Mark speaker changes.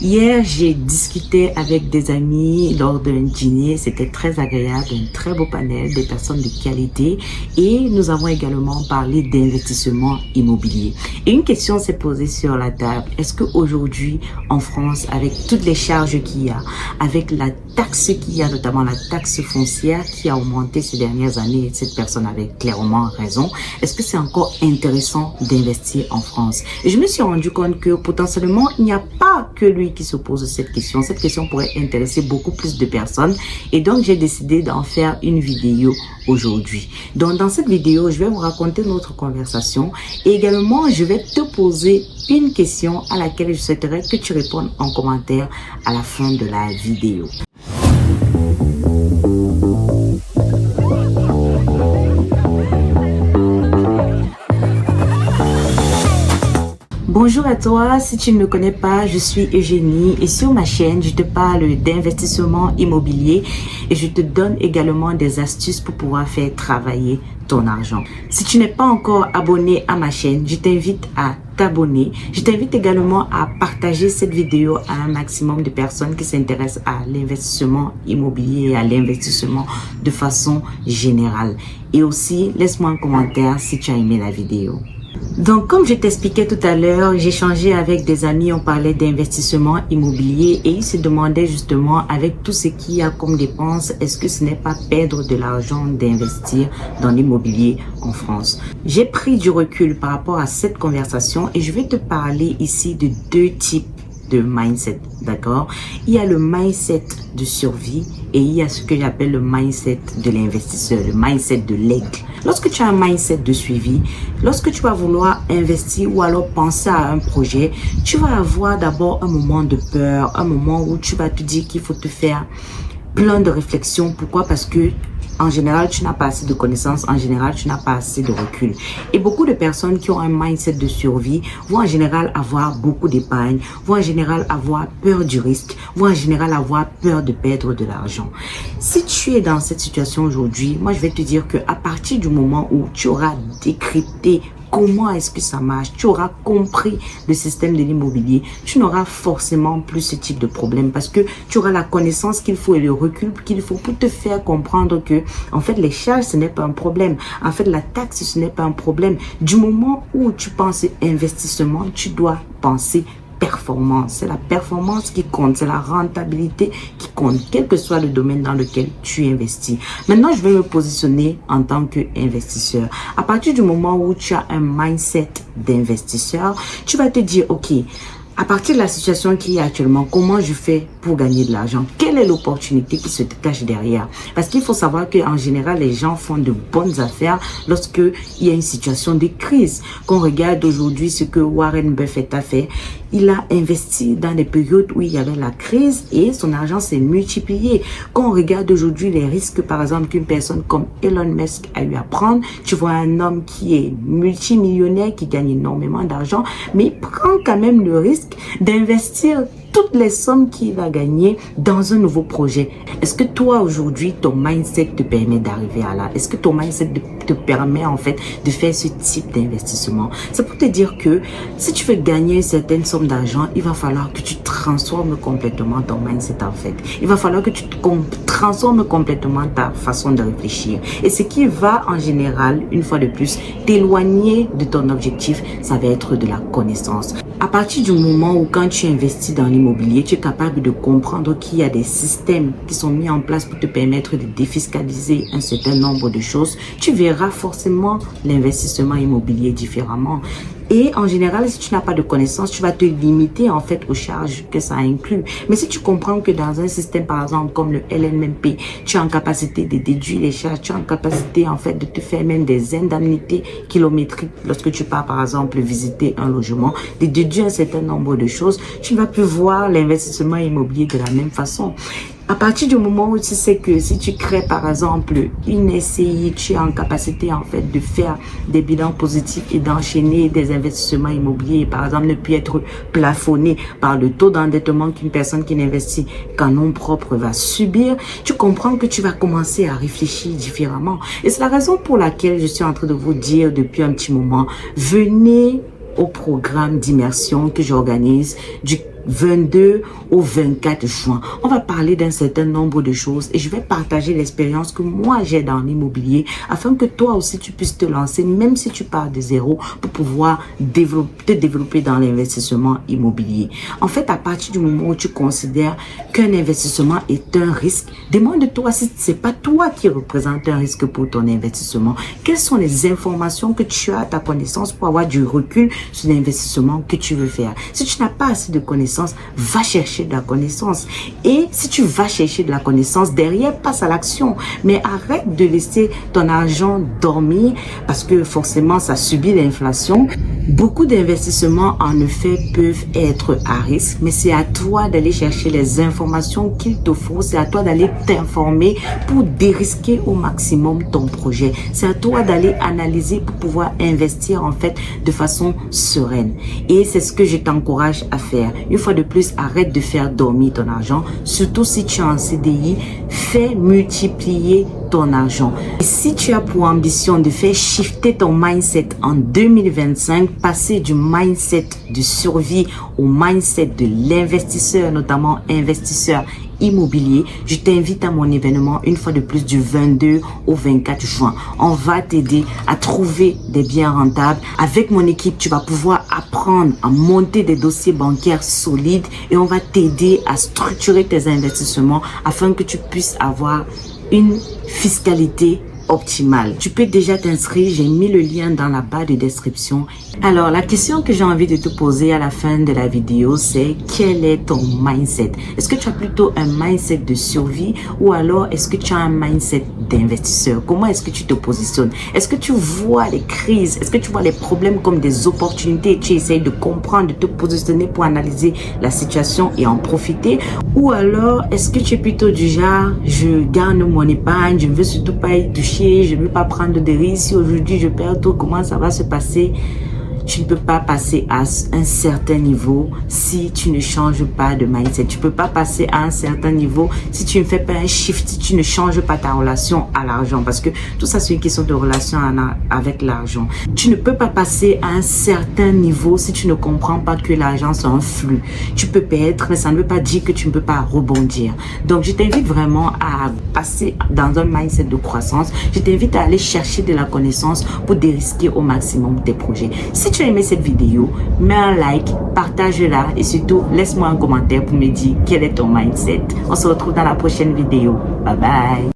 Speaker 1: Hier, j'ai discuté avec des amis lors d'un dîner. C'était très agréable, un très beau panel, des personnes de qualité. Et nous avons également parlé d'investissement immobilier. Et une question s'est posée sur la table. Est-ce qu'aujourd'hui, en France, avec toutes les charges qu'il y a, avec la taxe qu'il y a, notamment la taxe foncière qui a augmenté ces dernières années, et cette personne avait clairement raison, est-ce que c'est encore intéressant d'investir en France? Et je me suis rendu compte que potentiellement, il n'y a pas que lui qui se pose cette question. Cette question pourrait intéresser beaucoup plus de personnes. Et donc, j'ai décidé d'en faire une vidéo aujourd'hui. Donc, dans cette vidéo, je vais vous raconter notre conversation. Et également, je vais te poser une question à laquelle je souhaiterais que tu répondes en commentaire à la fin de la vidéo. Bonjour à toi, si tu ne me connais pas, je suis Eugénie et sur ma chaîne, je te parle d'investissement immobilier et je te donne également des astuces pour pouvoir faire travailler ton argent. Si tu n'es pas encore abonné à ma chaîne, je t'invite à t'abonner. Je t'invite également à partager cette vidéo à un maximum de personnes qui s'intéressent à l'investissement immobilier et à l'investissement de façon générale. Et aussi, laisse-moi un commentaire si tu as aimé la vidéo. Donc, comme je t'expliquais tout à l'heure, j'ai échangé avec des amis, on parlait d'investissement immobilier et ils se demandaient justement avec tout ce qu'il y a comme dépenses, est-ce que ce n'est pas perdre de l'argent d'investir dans l'immobilier en France? J'ai pris du recul par rapport à cette conversation et je vais te parler ici de deux types de mindset, d'accord? Il y a le mindset de survie et il y a ce que j'appelle le mindset de l'investisseur, le mindset de l'aigle. Lorsque tu as un mindset de suivi, lorsque tu vas vouloir investir ou alors penser à un projet, tu vas avoir d'abord un moment de peur, un moment où tu vas te dire qu'il faut te faire plein de réflexions. Pourquoi? Parce que en général, tu n'as pas assez de connaissances. En général, tu n'as pas assez de recul. Et beaucoup de personnes qui ont un mindset de survie vont en général avoir beaucoup d'épargne, vont en général avoir peur du risque, vont en général avoir peur de perdre de l'argent. Si tu es dans cette situation aujourd'hui, moi, je vais te dire que à partir du moment où tu auras décrypté comment est-ce que ça marche, tu auras compris le système de l'immobilier, tu n'auras forcément plus ce type de problème parce que tu auras la connaissance qu'il faut et le recul qu'il faut pour te faire comprendre que, en fait, les charges, ce n'est pas un problème. En fait, la taxe, ce n'est pas un problème. Du moment où tu penses investissement, tu dois penser performance. C'est la performance qui compte, c'est la rentabilité qui compte, quel que soit le domaine dans lequel tu investis. Maintenant, je vais me positionner en tant qu'investisseur. À partir du moment où tu as un mindset d'investisseur, tu vas te dire, OK, à partir de la situation qui est actuellement, comment je fais pour gagner de l'argent? Quelle est l'opportunité qui se cache derrière? Parce qu'il faut savoir qu'en général, les gens font de bonnes affaires lorsque il y a une situation de crise. Quand on regarde aujourd'hui ce que Warren Buffett a fait, il a investi dans des périodes où il y avait la crise et son argent s'est multiplié. Quand on regarde aujourd'hui les risques, par exemple, qu'une personne comme Elon Musk a eu à prendre, tu vois un homme qui est multimillionnaire, qui gagne énormément d'argent, mais il prend quand même le risque d'investir toutes les sommes qu'il va gagner dans un nouveau projet. Est-ce que toi, aujourd'hui, ton mindset te permet d'arriver à là? Est-ce que ton mindset te permet, en fait, de faire ce type d'investissement? C'est pour te dire que si tu veux gagner une certaine somme d'argent, il va falloir que tu transformes complètement ton mindset, en fait. Il va falloir que tu transformes complètement ta façon de réfléchir. Et ce qui va, en général, une fois de plus, t'éloigner de ton objectif, ça va être de la connaissance. À partir du moment où quand tu investis dans l'immobilier, tu es capable de comprendre qu'il y a des systèmes qui sont mis en place pour te permettre de défiscaliser un certain nombre de choses, tu verras forcément l'investissement immobilier différemment. Et en général, si tu n'as pas de connaissances, tu vas te limiter en fait aux charges que ça inclut. Mais si tu comprends que dans un système, par exemple, comme le LMNP, tu es en capacité de déduire les charges, tu es en capacité en fait de te faire même des indemnités kilométriques lorsque tu pars, par exemple, visiter un logement, de déduire un certain nombre de choses, tu ne vas plus voir l'investissement immobilier de la même façon. À partir du moment où tu sais que si tu crées par exemple une SCI, tu es en capacité en fait de faire des bilans positifs et d'enchaîner des investissements immobiliers, par exemple ne plus être plafonné par le taux d'endettement qu'une personne qui n'investit qu'en nom propre va subir, tu comprends que tu vas commencer à réfléchir différemment. Et c'est la raison pour laquelle je suis en train de vous dire depuis un petit moment, venez au programme d'immersion que j'organise du 22 au 24 juin. On va parler d'un certain nombre de choses et je vais partager l'expérience que moi j'ai dans l'immobilier afin que toi aussi tu puisses te lancer, même si tu pars de zéro, pour pouvoir te développer dans l'investissement immobilier. En fait, à partir du moment où tu considères qu'un investissement est un risque, demande-toi si c'est pas toi qui représente un risque pour ton investissement. Quelles sont les informations que tu as à ta connaissance pour avoir du recul sur l'investissement que tu veux faire? Si tu n'as pas assez de connaissances, va chercher de la connaissance. Et si tu vas chercher de la connaissance, derrière, passe à l'action. Mais arrête de laisser ton argent dormir parce que forcément, ça subit l'inflation. Beaucoup d'investissements, en effet, peuvent être à risque, mais c'est à toi d'aller chercher les informations qu'il te faut. C'est à toi d'aller t'informer pour dérisquer au maximum ton projet. C'est à toi d'aller analyser pour pouvoir investir, en fait, de façon sereine. Et c'est ce que je t'encourage à faire. Une fois de plus, arrête de faire dormir ton argent. Surtout si tu es en CDI, fais multiplier ton argent. Et si tu as pour ambition de faire shifter ton mindset en 2025, passer du mindset de survie au mindset de l'investisseur, notamment investisseur immobilier, je t'invite à mon événement une fois de plus du 22 au 24 juin. On va t'aider à trouver des biens rentables. Avec mon équipe, tu vas pouvoir apprendre à monter des dossiers bancaires solides et on va t'aider à structurer tes investissements afin que tu puisses avoir une fiscalité optimale. Tu peux déjà t'inscrire, j'ai mis le lien dans la barre de description. Alors, la question que j'ai envie de te poser à la fin de la vidéo, c'est quel est ton mindset? Est-ce que tu as plutôt un mindset de survie ou alors est-ce que tu as un mindset d'investisseur? Comment est-ce que tu te positionnes? Est-ce que tu vois les crises? Est-ce que tu vois les problèmes comme des opportunités et tu essayes de comprendre, de te positionner pour analyser la situation et en profiter? Ou alors, est-ce que tu es plutôt du genre, je garde mon épargne, je ne veux surtout pas y toucher, je ne veux pas prendre de risques, si aujourd'hui je perds tout, comment ça va se passer? Tu ne peux pas passer à un certain niveau si tu ne changes pas de mindset. Tu ne peux pas passer à un certain niveau si tu ne fais pas un shift, si tu ne changes pas ta relation à l'argent. Parce que tout ça, c'est une question de relation avec l'argent. Tu ne peux pas passer à un certain niveau si tu ne comprends pas que l'argent, c'est un flux. Tu peux perdre, mais ça ne veut pas dire que tu ne peux pas rebondir. Donc, je t'invite vraiment à passer dans un mindset de croissance. Je t'invite à aller chercher de la connaissance pour dérisquer au maximum tes projets. Si tu as aimé cette vidéo, mets un like, partage-la et surtout laisse-moi un commentaire pour me dire quel est ton mindset. On se retrouve dans la prochaine vidéo. Bye bye.